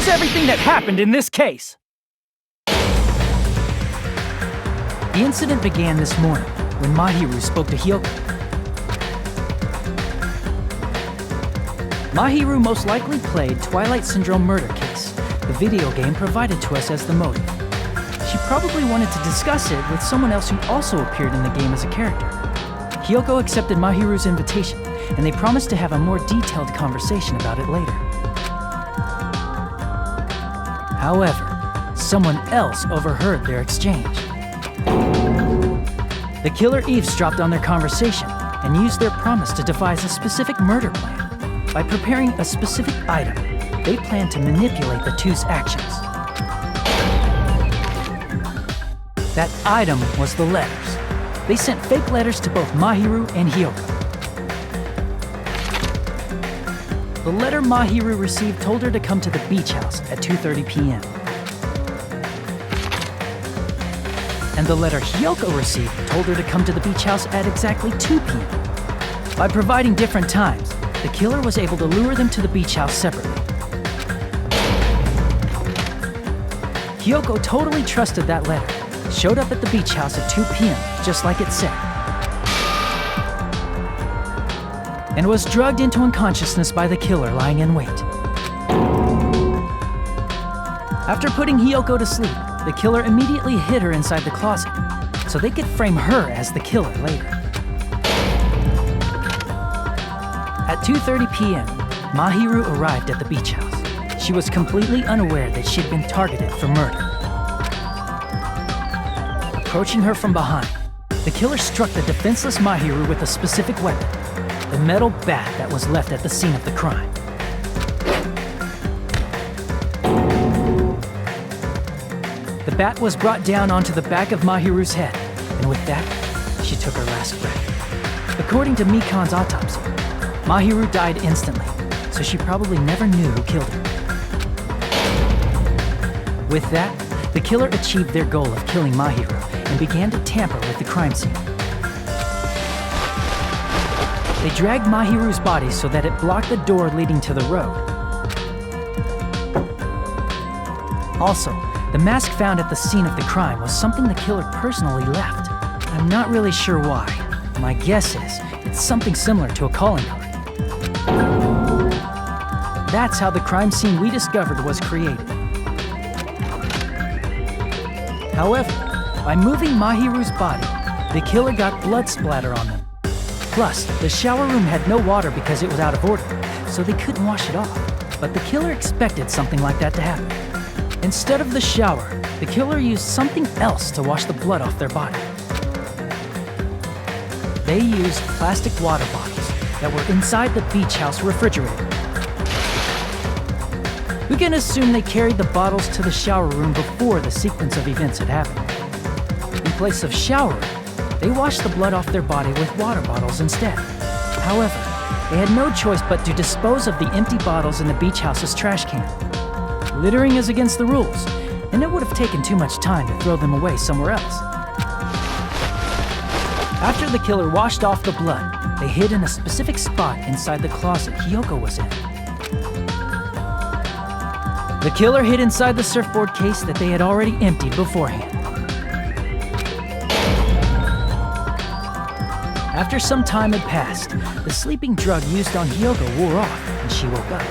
everything that happened in this case. The incident began this morning when Mahiru spoke to Hyoko. Mahiru most likely played Twilight Syndrome Murder Case, the video game provided to us as the motive. She probably wanted to discuss it with someone else who also appeared in the game as a character. Hyoko accepted Mahiru's invitation, and they promised to have a more detailed conversation about it later. However, someone else overheard their exchange. The killer eavesdropped on their conversation and used their promise to devise a specific murder plan. By preparing a specific item, they planned to manipulate the two's actions. That item was the letters. They sent fake letters to both Mahiru and Hyoko. The letter Mahiru received told her to come to the beach house at 2:30 p.m. And the letter Hyoko received told her to come to the beach house at exactly 2 p.m. By providing different times, the killer was able to lure them to the beach house separately. Hyoko totally trusted that letter, showed up at the beach house at 2 p.m., just like it said, and was drugged into unconsciousness by the killer lying in wait. After putting Hyoko to sleep, the killer immediately hid her inside the closet, so they could frame her as the killer later. At 2:30 p.m., Mahiru arrived at the beach house. She was completely unaware that she'd been targeted for murder. Approaching her from behind, the killer struck the defenseless Mahiru with a specific weapon, the metal bat that was left at the scene of the crime. The bat was brought down onto the back of Mahiru's head, and with that, she took her last breath. According to Mikan's autopsy, Mahiru died instantly, so she probably never knew who killed her. With that, the killer achieved their goal of killing Mahiru and began to tamper with the crime scene. They dragged Mahiru's body so that it blocked the door leading to the road. Also, the mask found at the scene of the crime was something the killer personally left. I'm not really sure why. My guess is it's something similar to a calling card. That's how the crime scene we discovered was created. However, by moving Mahiru's body, the killer got blood splatter on them. Plus, the shower room had no water because it was out of order, so they couldn't wash it off. But the killer expected something like that to happen. Instead of the shower, the killer used something else to wash the blood off their body. They used plastic water bottles that were inside the beach house refrigerator. We can assume they carried the bottles to the shower room before the sequence of events had happened. In place of showering, they washed the blood off their body with water bottles instead. However, they had no choice but to dispose of the empty bottles in the beach house's trash can. Littering is against the rules, and it would have taken too much time to throw them away somewhere else. After the killer washed off the blood, they hid in a specific spot inside the closet Hyoko was in. The killer hid inside the surfboard case that they had already emptied beforehand. After some time had passed, the sleeping drug used on Hyoko wore off and she woke up.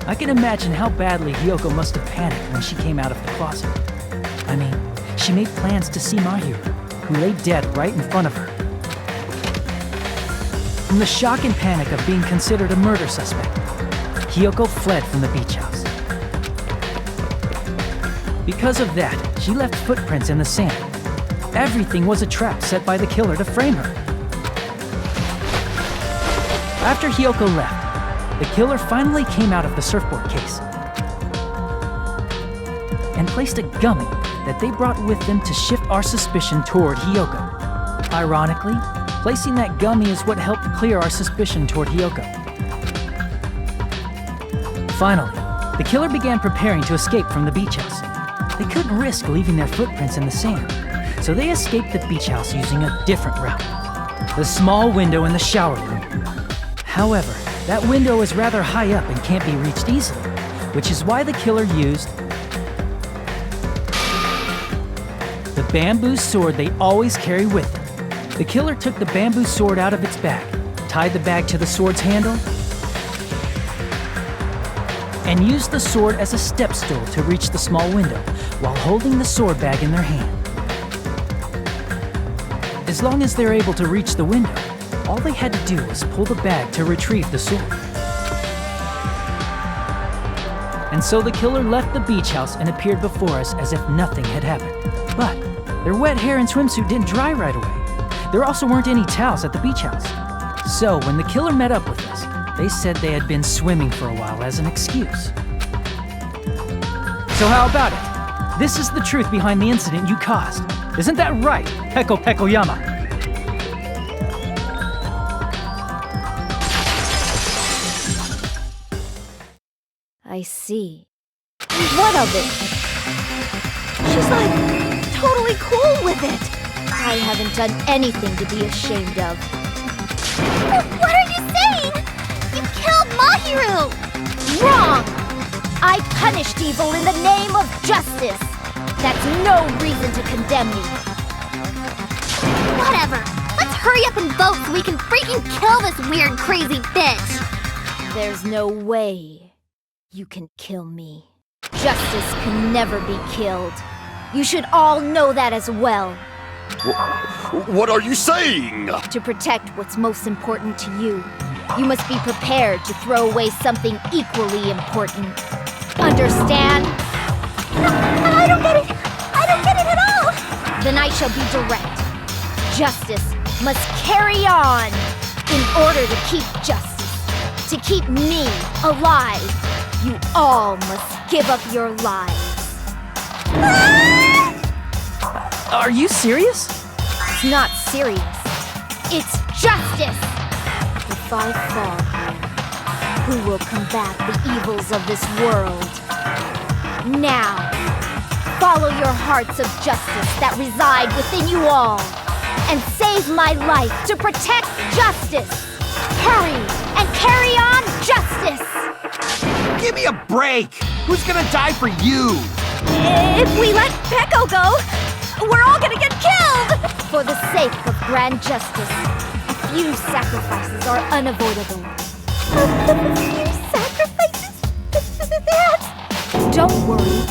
I can imagine how badly Hyoko must have panicked when she came out of the closet. I mean, she made plans to see Mahiru, who lay dead right in front of her. From the shock and panic of being considered a murder suspect, Hyoko fled from the beach house. Because of that, she left footprints in the sand. Everything was a trap set by the killer to frame her. After Hyoko left, the killer finally came out of the surfboard case and placed a gummy that they brought with them to shift our suspicion toward Hyoko. Ironically, placing that gummy is what helped clear our suspicion toward Hyoko. Finally, the killer began preparing to escape from the beach house. They couldn't risk leaving their footprints in the sand, so they escaped the beach house using a different route, the small window in the shower room. However, That window is rather high up and can't be reached easily, which is why the killer used the bamboo sword they always carry with them. The killer took the bamboo sword out of its bag, tied the bag to the sword's handle, and used the sword as a step stool to reach the small window while holding the sword bag in their hand. As long as they're able to reach the window, all they had to do was pull the bag to retrieve the sword. And so the killer left the beach house and appeared before us as if nothing had happened. But their wet hair and swimsuit didn't dry right away. There also weren't any towels at the beach house. So when the killer met up with us, they said they had been swimming for a while as an excuse. So how about it? This is the truth behind the incident you caused. Isn't that right, Peko Pekoyama? I see. What of it? She's like totally cool with it. I haven't done anything to be ashamed of. What are you saying? You killed Mahiru! Wrong! I punished evil in the name of justice. That's no reason to condemn me. Whatever. Let's hurry up and vote so we can freaking kill this weird, crazy bitch! There's no way you can kill me. Justice can never be killed. You should all know that as well. What are you saying? To protect what's most important to you, you must be prepared to throw away something equally important. Understand? I don't get it! I don't get it at all! Then I shall be direct. Justice must carry on. In order to keep justice, to keep me alive, you all must give up your lives. Are you serious? It's not serious. It's justice! If I fall here, who will combat the evils of this world? Now, follow your hearts of justice that reside within you all, and save my life to protect justice! Hurry, and carry on justice! Give me a break! Who's gonna die for you? If we let Peko go, we're all gonna get killed! For the sake of grand justice, a few sacrifices are unavoidable. A few sacrifices? That's... Don't worry.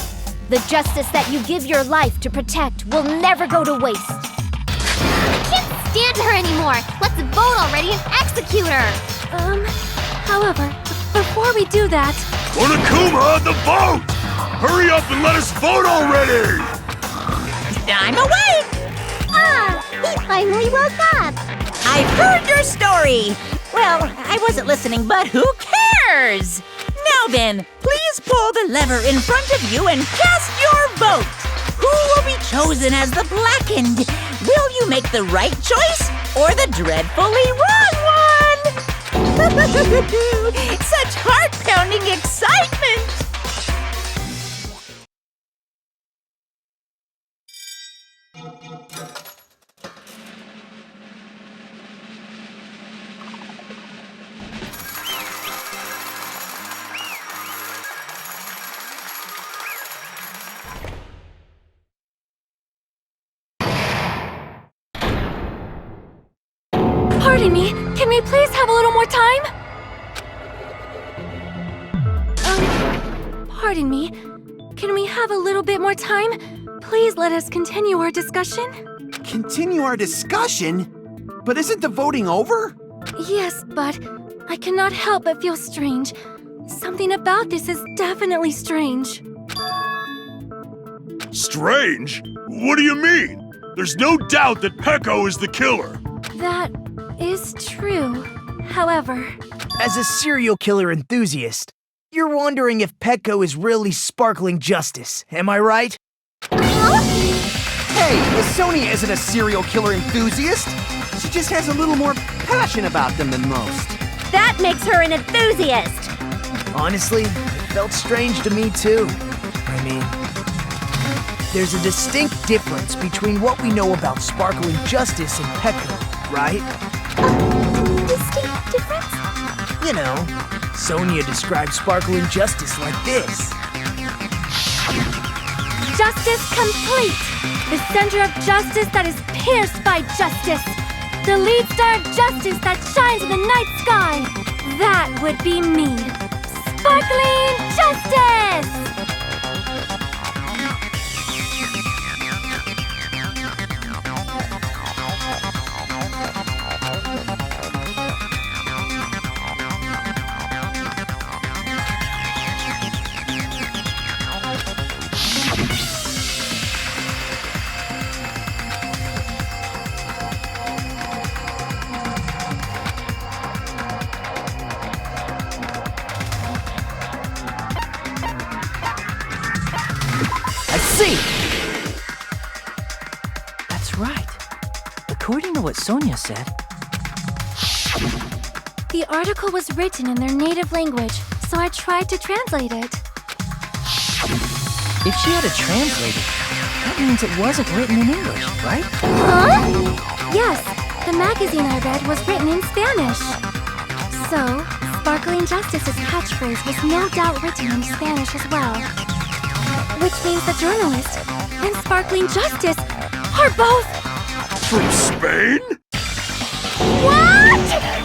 The justice that you give your life to protect will never go to waste. I can't stand her anymore! Let's vote already and execute her! However, before we do that... Onokuma, the vote! Hurry up and let us vote already! I'm awake! He finally woke up! I've heard your story! Well, I wasn't listening, but who cares? Now then, please pull the lever in front of you and cast your vote! Who will be chosen as the blackened? Will you make the right choice or the dreadfully wrong one? Such heart-pounding excitement! Pardon me, can we please have a little more time? Pardon me, can we have a little bit more time? Please let us continue our discussion. Continue our discussion? But isn't the voting over? Yes, but I cannot help but feel strange. Something about this is definitely strange. Strange? What do you mean? There's no doubt that Peko is the killer. That is true. However... As a serial killer enthusiast, you're wondering if Peko is really sparkling justice, am I right? Hey, Miss Sonia isn't a serial killer enthusiast. She just has a little more passion about them than most. That makes her an enthusiast! Honestly, it felt strange to me too. I mean, there's a distinct difference between what we know about sparkling justice and Peko, right? Distinct difference? You know, Sonia describes sparkling justice like this. Justice complete! The center of justice that is pierced by justice! The lead star of justice that shines in the night sky! That would be me! Sparkling Justice! I see! That's right. According to what Sonia said, The article was written in their native language, so I tried to translate it. if she had a translator, that means it wasn't written in English, right? Huh? Yes, the magazine I read was written in Spanish. So, Sparkling Justice's catchphrase was no doubt written in Spanish as well. Which means the journalist and Sparkling Justice are both... From Spain? What?!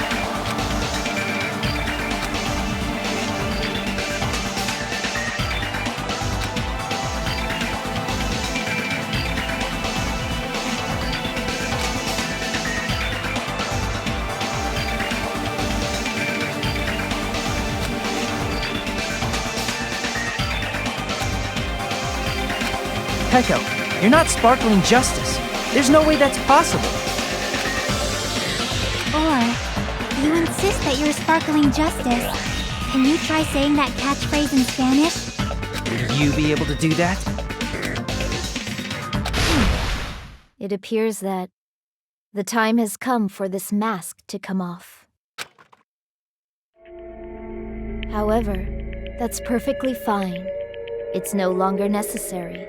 Peko, you're not Sparkling Justice. There's no way that's possible. Or, you insist that you're Sparkling Justice. Can you try saying that catchphrase in Spanish? Will you be able to do that? It appears that the time has come for this mask to come off. However, that's perfectly fine. It's no longer necessary.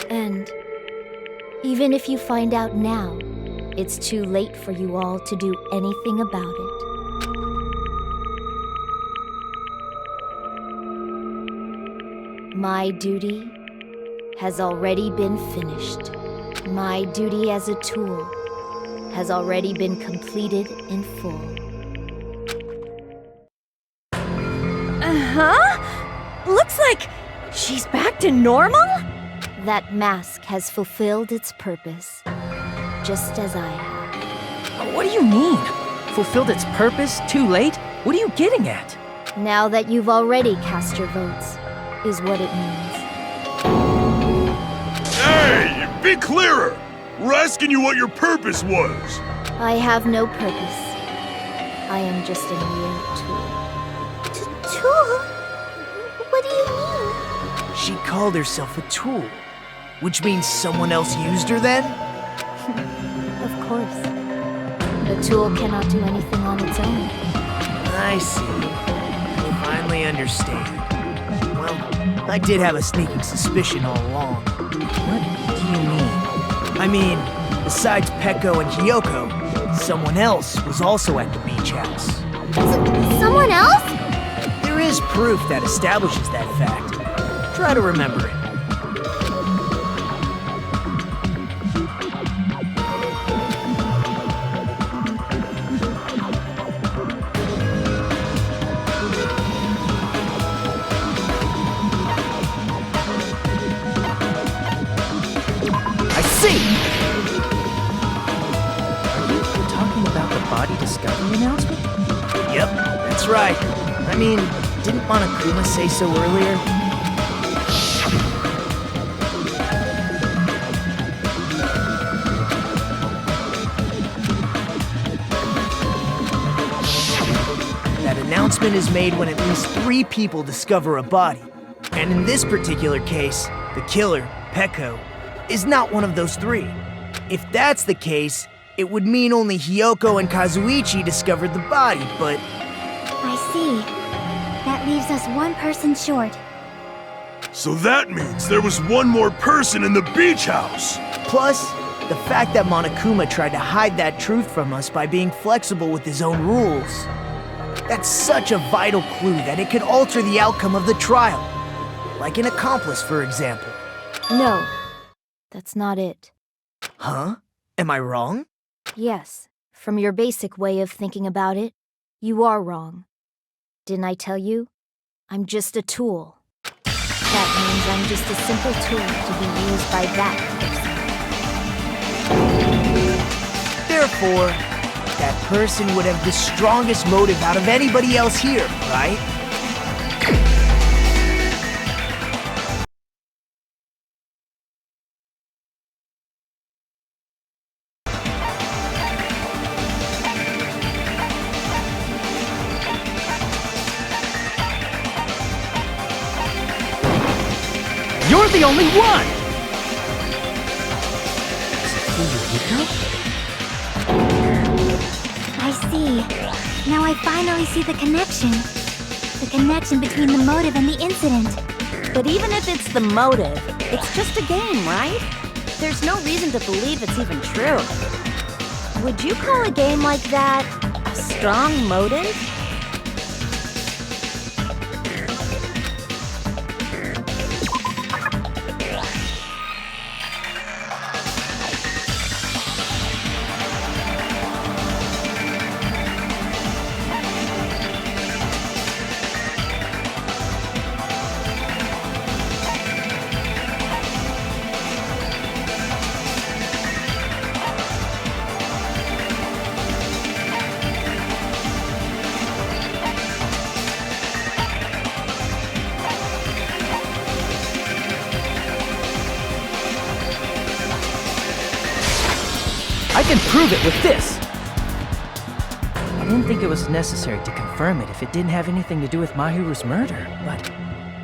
And even if you find out now, it's too late for you all to do anything about it. My duty has already been finished. My duty as a tool has already been completed in full. Uh-huh? Looks like she's back to normal? That mask has fulfilled its purpose, just as I have. What do you mean? Fulfilled its purpose? Too late? What are you getting at? Now that you've already cast your votes, is what it means. Hey, be clearer! We're asking you what your purpose was. I have no purpose. I am just a mere tool. Tool? What do you mean? She called herself a tool, which means someone else used her then? Of course. A tool cannot do anything on its own. I see. I finally understand. Well, I did have a sneaking suspicion all along. What do you mean? I mean, besides Peko and Hiyoko, someone else was also at the beach house. Someone else? There is proof that establishes that fact. Try to remember it. I see! Are you talking about the body discovery announcement? Yep, that's right. I mean, didn't Monokuma say so earlier? That announcement is made when at least 3 people discover a body. And in this particular case, the killer, Peko, is not one of those 3. If that's the case, it would mean only Hiyoko and Kazuichi discovered the body, but... I see. That leaves us one person short. So that means there was one more person in the beach house. Plus, the fact that Monokuma tried to hide that truth from us by being flexible with his own rules. That's such a vital clue that it could alter the outcome of the trial. Like an accomplice, for example. No, that's not it. Huh? Am I wrong? Yes, from your basic way of thinking about it, you are wrong. Didn't I tell you? I'm just a tool. That means I'm just a simple tool to be used by that person. Therefore, that person would have the strongest motive out of anybody else here, right? You're the only one! I see. Now I finally see the connection. The connection between the motive and the incident. But even if it's the motive, it's just a game, right? There's no reason to believe it's even true. Would you call a game like that a strong motive? I can prove it with this! I didn't think it was necessary to confirm it if it didn't have anything to do with Mahiru's murder, but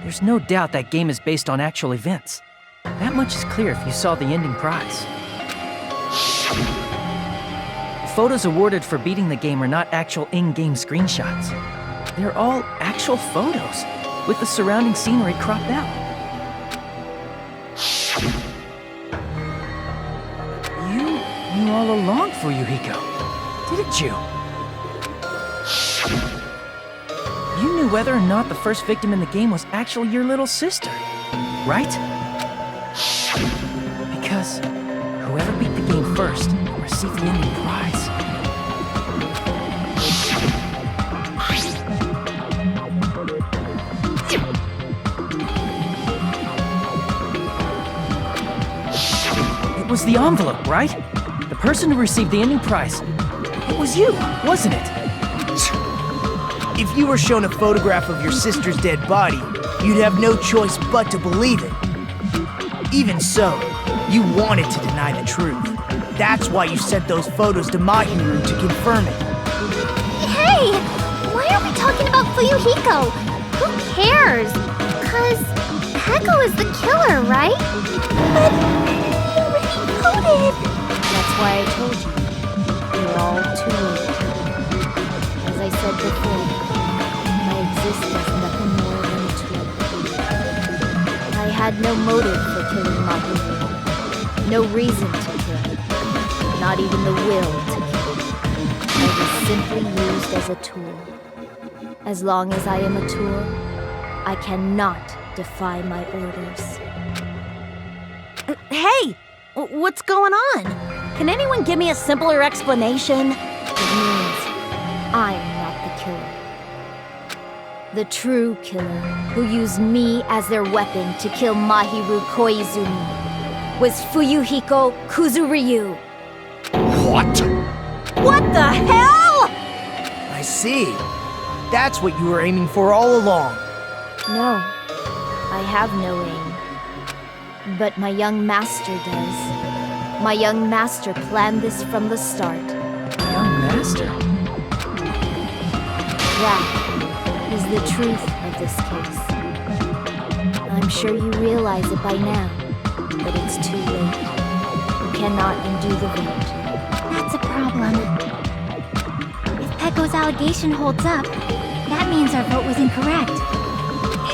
there's no doubt that game is based on actual events. That much is clear if you saw the ending prize. The photos awarded for beating the game are not actual in-game screenshots. They're all actual photos, with the surrounding scenery cropped out. You knew all along, Fuyuhiko, didn't you? You knew whether or not the first victim in the game was actually your little sister, right? Because whoever beat the game first will receive the ending prize. It was the envelope, right? The person who received the ending prize. It was you, wasn't it? If you were shown a photograph of your sister's dead body, you'd have no choice but to believe it. Even so, you wanted to deny the truth. That's why you sent those photos to Mahiru to confirm it. Hey! Why are we talking about Fuyuhiko? Who cares? 'Cause Peko is the killer, right? But he already voted! That's why I told you. You're all too late. As I said before, I exist as nothing more than a tool. I had no motive for killing Mahiru. No reason to kill. Not even the will to kill. I was simply used as a tool. As long as I am a tool, I cannot defy my orders. Hey! What's going on? Can anyone give me a simpler explanation? It means I'm not the killer. The true killer, who used me as their weapon to kill Mahiru Koizumi, was Fuyuhiko Kuzuryu. What? What the hell? I see. That's what you were aiming for all along. No, I have no aim. But my young master does. My young master planned this from the start. Young master? That is the truth of this case. I'm sure you realize it by now, but it's too late. You cannot undo the vote. That's a problem. If Peko's allegation holds up, that means our vote was incorrect.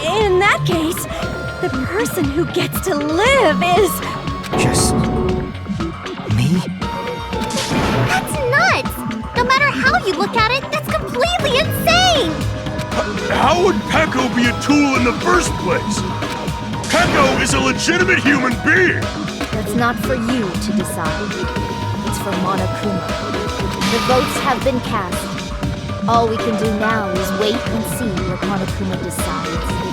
In that case, the person who gets to live is... Just... me? That's nuts! No matter how you look at it, that's completely insane! How would Peko be a tool in the first place? Peko is a legitimate human being! That's not for you to decide. It's for Monokuma. The votes have been cast. All we can do now is wait and see what Monokuma decides.